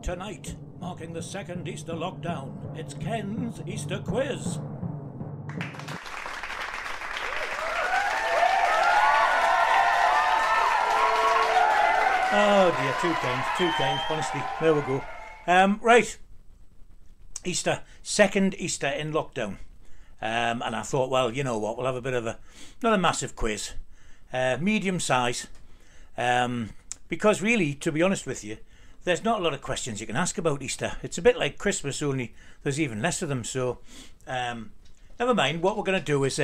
Tonight, marking the second Easter lockdown, it's Ken's Easter Quiz. Oh dear, two Kens, honestly, there we go. Right, Easter, second Easter in lockdown. And I thought, well, you know what, we'll have a bit of not a massive quiz, medium size, because really, to be honest with you, there's not a lot of questions you can ask about Easter. It's a bit like Christmas, only there's even less of them. So, never mind. What we're going to do is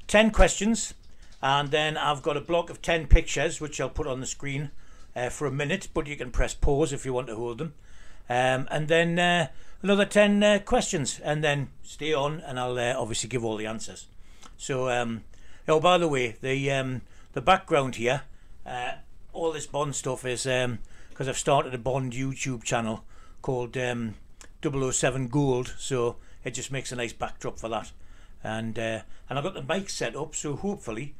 10 questions, and then I've got a block of 10 pictures, which I'll put on the screen for a minute, but you can press pause if you want to hold them. And then another 10 questions, and then stay on, and I'll obviously give all the answers. So, oh, by the way, the background here, all this Bond stuff is because I've started a Bond YouTube channel called 007 Gold, so it just makes a nice backdrop for that. And I've got the mic set up, so hopefully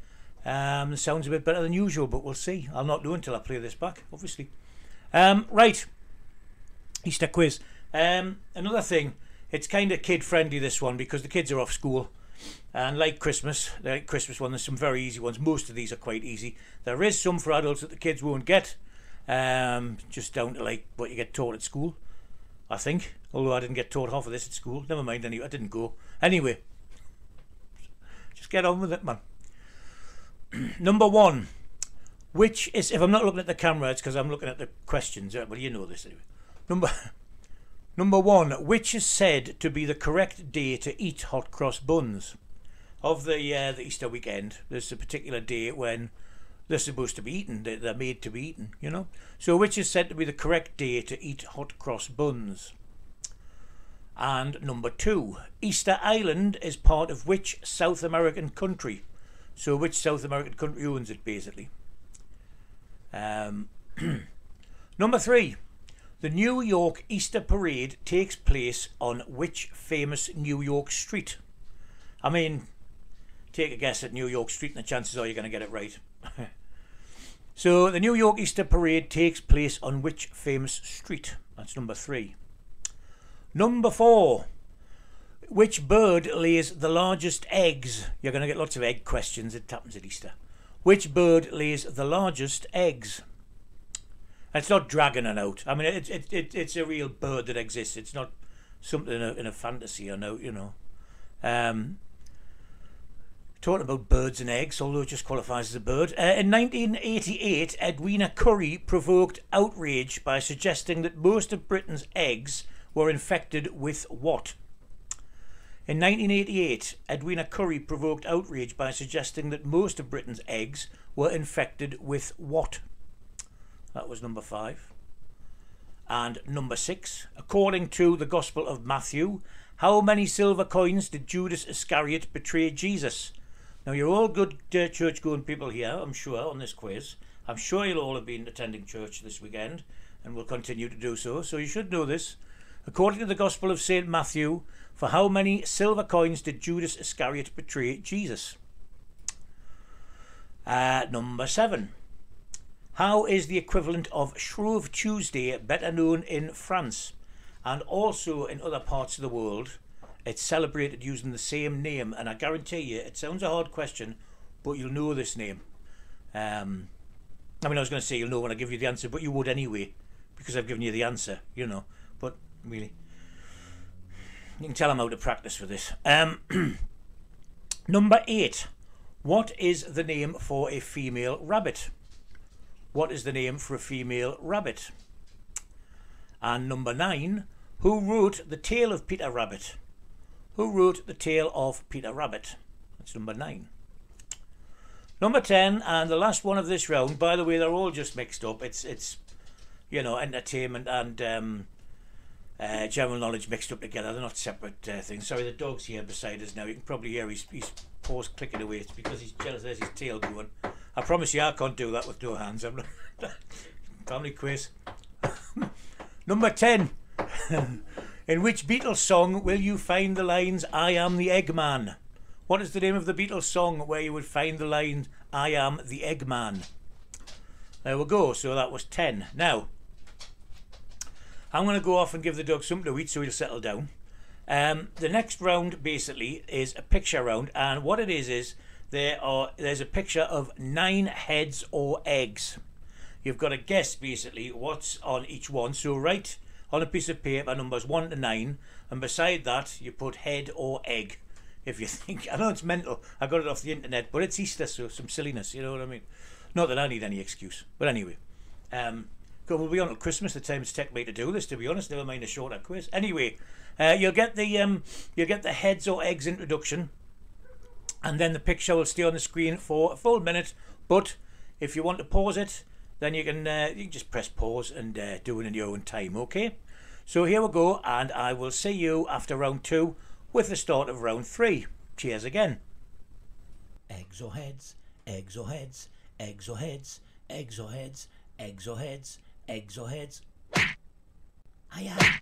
it sounds a bit better than usual, but we'll see. I'll not do until I play this back, obviously. Right, Easter quiz. Another thing, it's kind of kid friendly, this one, because the kids are off school. And like Christmas one, there's some very easy ones. Most of these are quite easy. There is some for adults that the kids won't get, just down to like what you get taught at school, I think. Although I didn't get taught half of this at school. Never mind, anyway, I didn't go. Anyway, just get on with it, man. Number one, which is, if I'm not looking at the camera, it's because I'm looking at the questions. Well, you know this anyway. Number one, which is said to be the correct day to eat hot cross buns? Of the Easter weekend, there's a particular day when they're supposed to be eaten. They're made to be eaten, you know. So which is said to be the correct day to eat hot cross buns? And number two, Easter Island is part of which South American country? So which South American country owns it, basically? Number three, the New York Easter Parade takes place on which famous New York street? I mean, take a guess at New York Street and the chances are you're going to get it right. So the New York Easter Parade takes place on which famous street? That's number three. Number four, which bird lays the largest eggs? You're going to get lots of egg questions. It happens at Easter. Which bird lays the largest eggs? It's not dragging it out. I mean, it's a real bird that exists. It's not something in a fantasy, I know, you know. Talking about birds and eggs, although it just qualifies as a bird. In 1988, Edwina Currie provoked outrage by suggesting that most of Britain's eggs were infected with what? In 1988, Edwina Currie provoked outrage by suggesting that most of Britain's eggs were infected with what? That was number five. And number six, according to the Gospel of Matthew, how many silver coins did Judas Iscariot betray Jesus? Now, you're all good church-going people here, I'm sure, on this quiz. I'm sure you'll all have been attending church this weekend and will continue to do so, so you should know this. According to the Gospel of St. Matthew, for how many silver coins did Judas Iscariot betray Jesus? Number seven. How is the equivalent of Shrove Tuesday better known in France and also in other parts of the world? It's celebrated using the same name, and I guarantee you, it sounds a hard question, but you'll know this name. I mean, I was going to say you'll know when I give you the answer, but you would anyway, because I've given you the answer, you know. But really, you can tell I'm out of practice for this. Number eight. What is the name for a female rabbit? What is the name for a female rabbit? And number nine. Who wrote The Tale of Peter Rabbit? Who wrote The Tale of Peter Rabbit? That's number 9. Number 10, and the last one of this round. By the way, they're all just mixed up. It's you know, entertainment and general knowledge mixed up together. They're not separate things. Sorry, the dog's here beside us now. You can probably hear his paws clicking away. It's because he's jealous. There's his tail going. I promise you, I can't do that with no hands. I'm not. Family quiz. Number 10. In which Beatles song will you find the lines, I am the Eggman? What is the name of the Beatles song where you would find the line, I am the Eggman? There we go, so that was 10. Now, I'm going to go off and give the dog something to eat so he'll settle down. The next round basically is a picture round, and what it is there's a picture of 9 heads or eggs. You've got to guess basically what's on each one. So write on a piece of paper numbers 1 to 9, and beside that you put head or egg. If you think, I know it's mental, I got it off the internet, but it's Easter, so some silliness, you know what I mean? Not that I need any excuse, but anyway. We'll be on till Christmas, the time it's taken me to do this, to be honest, never mind a shorter quiz. Anyway, you'll get the heads or eggs introduction, and then the picture will stay on the screen for a full minute, but if you want to pause it, then you can just press pause and do it in your own time, okay? So here we go, and I will see you after round 2 with the start of round 3. Cheers again. Eggs or heads, eggs or heads, eggs or heads, eggs or heads, eggs or heads, eggs or heads. Aye.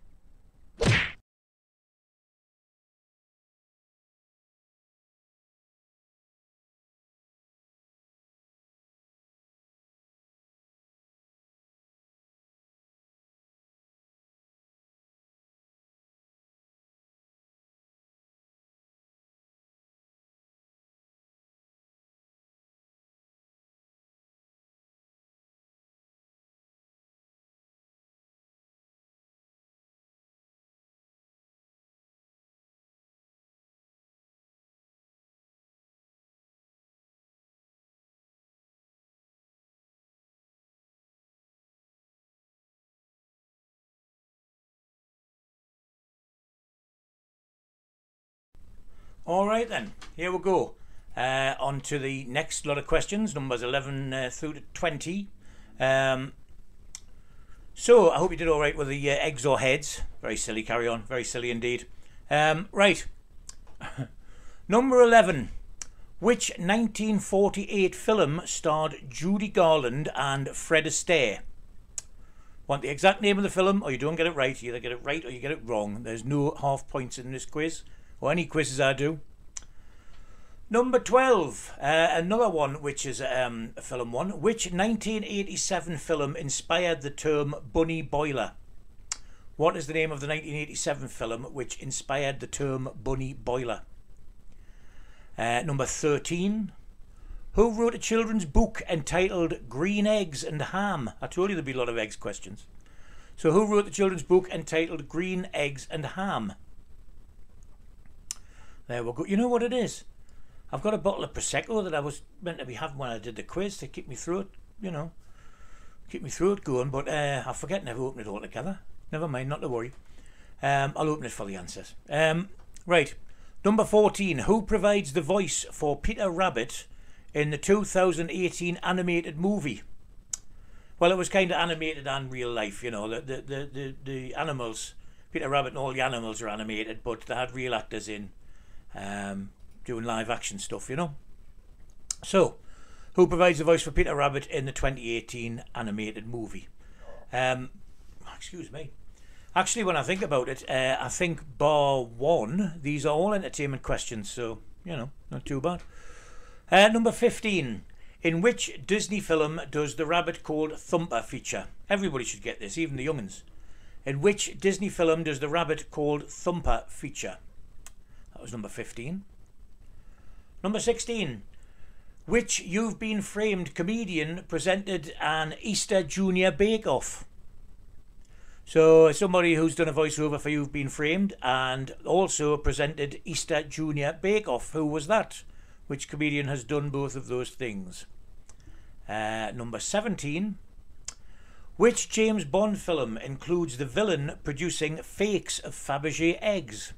Alright then, here we go. On to the next lot of questions, numbers 11 through to 20. So, I hope you did alright with the eggs or heads. Very silly, carry on, very silly indeed. Right, number 11. Which 1948 film starred Judy Garland and Fred Astaire? Want the exact name of the film, or you don't get it right? You either get it right or you get it wrong. There's no half points in this quiz, or any quizzes I do. Number 12, another one which is a film one. Which 1987 film inspired the term bunny boiler? What is the name of the 1987 film which inspired the term bunny boiler? Number 13, who wrote a children's book entitled Green Eggs and Ham? I told you there'd be a lot of eggs questions. So who wrote the children's book entitled Green Eggs and Ham? There we go. You know what it is? I've got a bottle of Prosecco that I was meant to be having when I did the quiz to keep me through it, you know. Keep me through it going, but I forget never open it all together. Never mind, not to worry. I'll open it for the answers. Right. Number 14. Who provides the voice for Peter Rabbit in the 2018 animated movie? Well, it was kind of animated and real life, you know. The animals, Peter Rabbit and all the animals are animated, but they had real actors in doing live action stuff, you know. So, who provides the voice for Peter Rabbit in the 2018 animated movie? Excuse me. Actually, when I think about it, I think bar one, these are all entertainment questions, so, you know, not too bad. Number 15. In which Disney film does the rabbit called Thumper feature? Everybody should get this, even the young'uns. In which Disney film does the rabbit called Thumper feature? That was number 15. Number 16. Which You've Been Framed comedian presented an Easter Junior Bake Off? So somebody who's done a voiceover for You've Been Framed and also presented Easter Junior Bake Off. Who was that? Which comedian has done both of those things? Number 17. Which James Bond film includes the villain producing fakes of Fabergé eggs?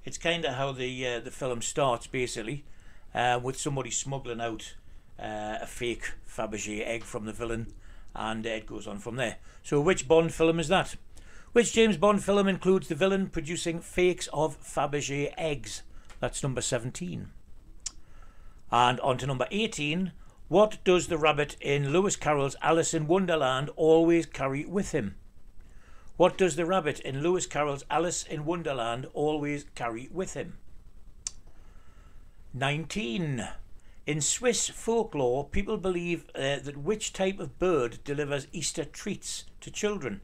It's kind of how the film starts, basically, with somebody smuggling out a fake Fabergé egg from the villain, and it goes on from there. So which Bond film is that? Which James Bond film includes the villain producing fakes of Fabergé eggs? That's number 17. And on to number 18. What does the rabbit in Lewis Carroll's Alice in Wonderland always carry with him? What does the rabbit in Lewis Carroll's Alice in Wonderland always carry with him? 19. In Swiss folklore, people believe that which type of bird delivers Easter treats to children?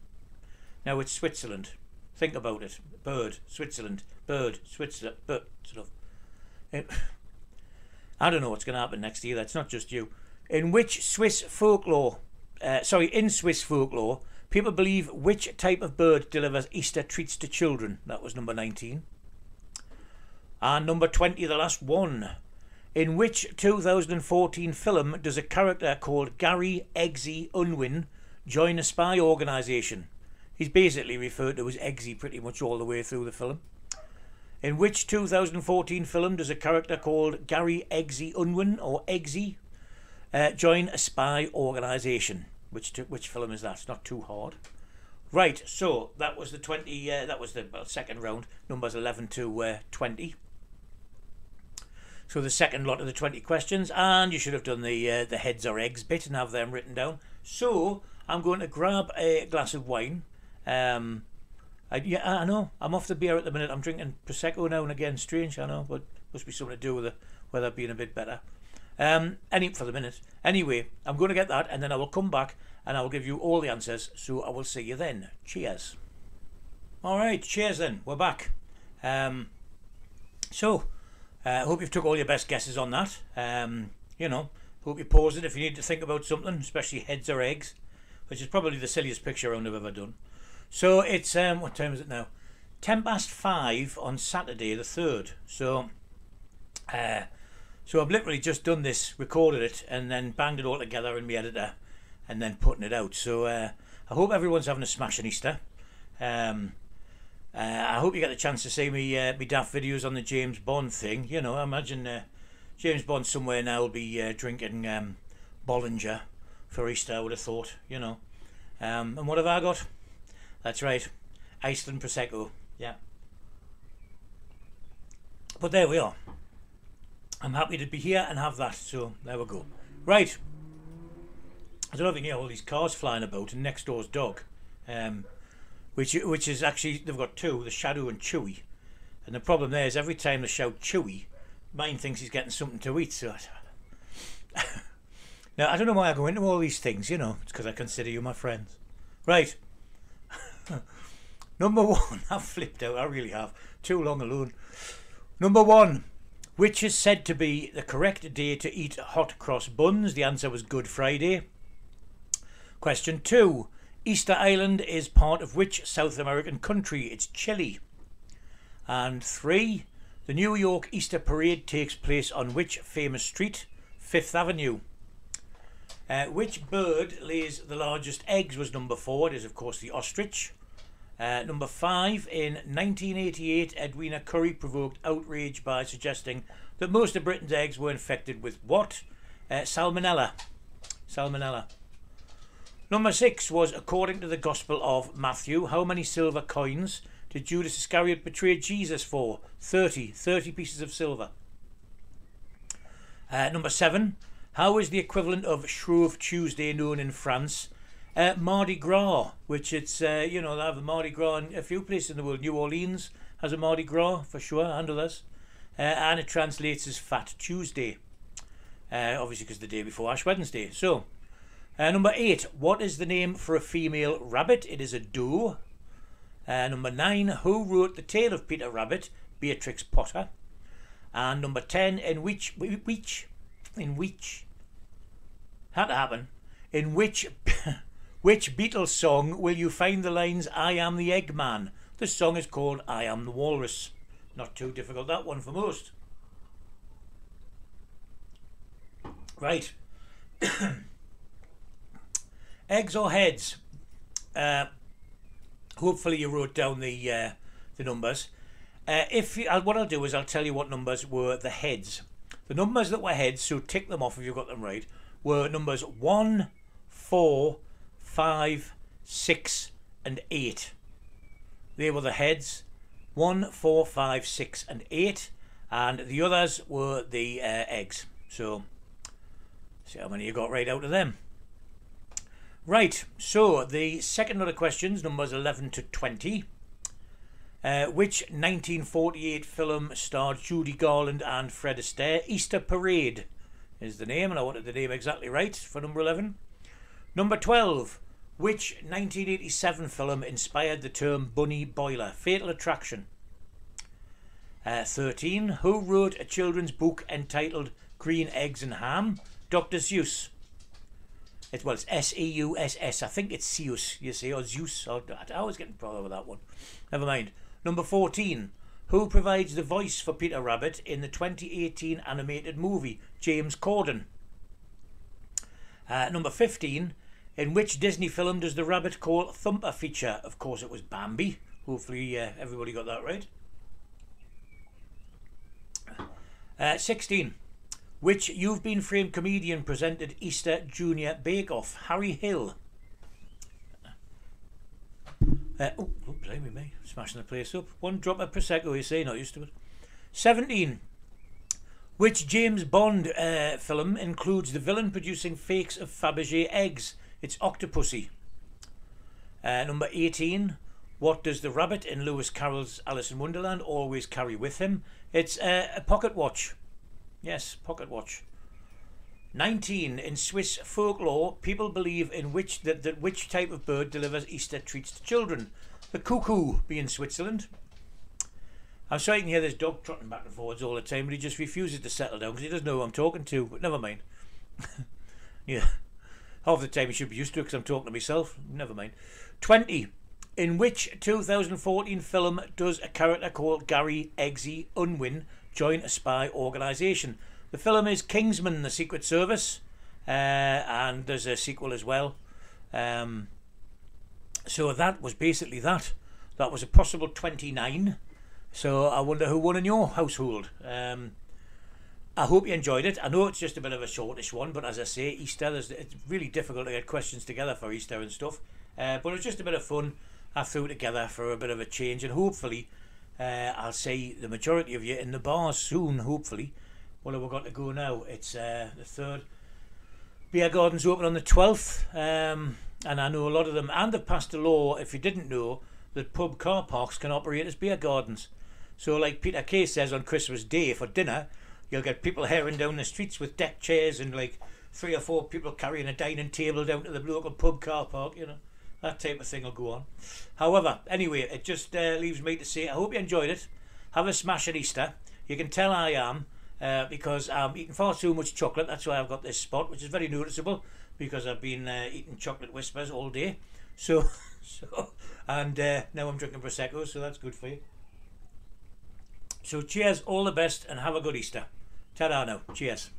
Now it's Switzerland. Think about it. Bird, Switzerland, bird, Switzerland, bird, sort of. I don't know what's going to happen next year. That's not just you. In Swiss folklore, people believe which type of bird delivers Easter treats to children? That was number 19. And number 20, the last one. In which 2014 film does a character called Gary Eggsy Unwin join a spy organisation? He's basically referred to as Eggsy pretty much all the way through the film. In which 2014 film does a character called Gary Eggsy Unwin, or Eggsy, join a spy organisation? Which film is that? It's not too hard. Right, so that was the 20. That was the second round, numbers 11 to 20. So the second lot of the 20 questions, and you should have done the heads or eggs bit and have them written down. So I'm going to grab a glass of wine. I know I'm off the beer at the minute. I'm drinking Prosecco now and again. Strange, I know, but must be something to do with the weather being a bit better. For the minute. Anyway, I'm going to get that, and then I will come back and I will give you all the answers. So I will see you then. Cheers. All right, cheers then. We're back. I hope you've took all your best guesses on that. Hope you paused it if you need to think about something, especially heads or eggs, which is probably the silliest picture round I've ever done. So it's, what time is it now? 5:10 on Saturday the 3rd. So I've literally just done this, recorded it, and then banged it all together in my editor, and then putting it out. So I hope everyone's having a smashing Easter. I hope you get the chance to see me daft videos on the James Bond thing. You know, I imagine James Bond somewhere now will be drinking Bollinger for Easter, I would have thought, you know. And what have I got? That's right, Iceland Prosecco, yeah. But there we are. I'm happy to be here and have that, so there we go. Right, I don't know if you can hear all these cars flying about and next door's dog. Which is actually, they've got two, the Shadow and Chewy. And the problem there is every time they shout Chewy, mine thinks he's getting something to eat. So now, I don't know why I go into all these things, you know. It's because I consider you my friends. Right. Number one, I've flipped out, I really have. Too long alone. Number one, which is said to be the correct day to eat hot cross buns? The answer was Good Friday. Question 2. Easter Island is part of which South American country? It's Chile. And 3. The New York Easter Parade takes place on which famous street? Fifth Avenue. Which bird lays the largest eggs was number 4. It is, of course, the ostrich. Number 5. In 1988, Edwina Currie provoked outrage by suggesting that most of Britain's eggs were infected with what? Salmonella. Salmonella. Number 6 was, according to the Gospel of Matthew, how many silver coins did Judas Iscariot betray Jesus for? 30 pieces of silver. Number 7, how is the equivalent of Shrove Tuesday known in France? Mardi Gras, which it's, they have a Mardi Gras in a few places in the world. New Orleans has a Mardi Gras, for sure, and others. And it translates as Fat Tuesday. Obviously because the day before Ash Wednesday. So, number 8, what is the name for a female rabbit? It is a doe. Number 9, who wrote The Tale of Peter Rabbit? Beatrix Potter. And number 10, in which had to happen, in which Beatles song will you find the lines I am the Eggman? The song is called I Am the Walrus. Not too difficult, that one for most. Right. Eggs or heads? Hopefully you wrote down the numbers. What I'll do is I'll tell you what numbers were the heads. The numbers that were heads, so tick them off if you've got them right, were numbers 1, 4, 5, 6 and 8. They were the heads. 1, 4, 5, 6 and 8. And the others were the eggs. So, see how many you got right out of them. Right, so the second lot of questions, numbers 11 to 20. Which 1948 film starred Judy Garland and Fred Astaire? Easter Parade is the name, and I wanted the name exactly right for number 11. Number 12. Which 1987 film inspired the term bunny boiler? Fatal Attraction. 13. Who wrote a children's book entitled Green Eggs and Ham? Dr. Seuss. It's S-E-U-S-S. I think it's Seuss, you see, or Zeus. I always get in trouble with that one. Never mind. Number 14. Who provides the voice for Peter Rabbit in the 2018 animated movie? James Corden. Number 15. In which Disney film does the rabbit call Thumper feature? Of course it was Bambi. Hopefully everybody got that right. 16. Which You've Been Framed comedian presented Easter Junior Bake Off? Harry Hill. Blimey me, smashing the place up. One drop of Prosecco, you say, not used to it. 17. Which James Bond film includes the villain producing fakes of Fabergé eggs? It's Octopussy. Number 18. What does the rabbit in Lewis Carroll's Alice in Wonderland always carry with him? It's a pocket watch. Yes, pocket watch. 19. In Swiss folklore, people believe in which type of bird delivers Easter treats to children? The cuckoo, being Switzerland. I'm sorry you can hear this dog trotting back and forwards all the time, but he just refuses to settle down because he doesn't know who I'm talking to, but never mind. Yeah. Half the time he should be used to it because I'm talking to myself. Never mind. 20. In which 2014 film does a character called Gary Eggsy Unwin join a spy organisation? The film is Kingsman: The Secret Service, and there's a sequel as well. So that was basically that. That was a possible 29. So I wonder who won in your household. I hope you enjoyed it. I know it's just a bit of a shortish one, but as I say, Easter, it's really difficult to get questions together for Easter and stuff. But it was just a bit of fun. I threw it together for a bit of a change, and hopefully I'll see the majority of you in the bars soon, hopefully. What have we got to go now? It's the 3rd. Beer gardens open on the 12th, and I know a lot of them, and they've passed a law, if you didn't know, that pub car parks can operate as beer gardens. So like Peter Kay says, on Christmas Day for dinner, you'll get people herring down the streets with deck chairs and like 3 or 4 people carrying a dining table down to the local pub car park, you know. That type of thing will go on. However, anyway, it just leaves me to say I hope you enjoyed it. Have a smash at Easter. You can tell I am because I'm eating far too much chocolate. That's why I've got this spot, which is very noticeable because I've been eating chocolate Whispers all day. And now I'm drinking Prosecco, so that's good for you. So cheers, all the best, and have a good Easter. Ta-da now. Cheers.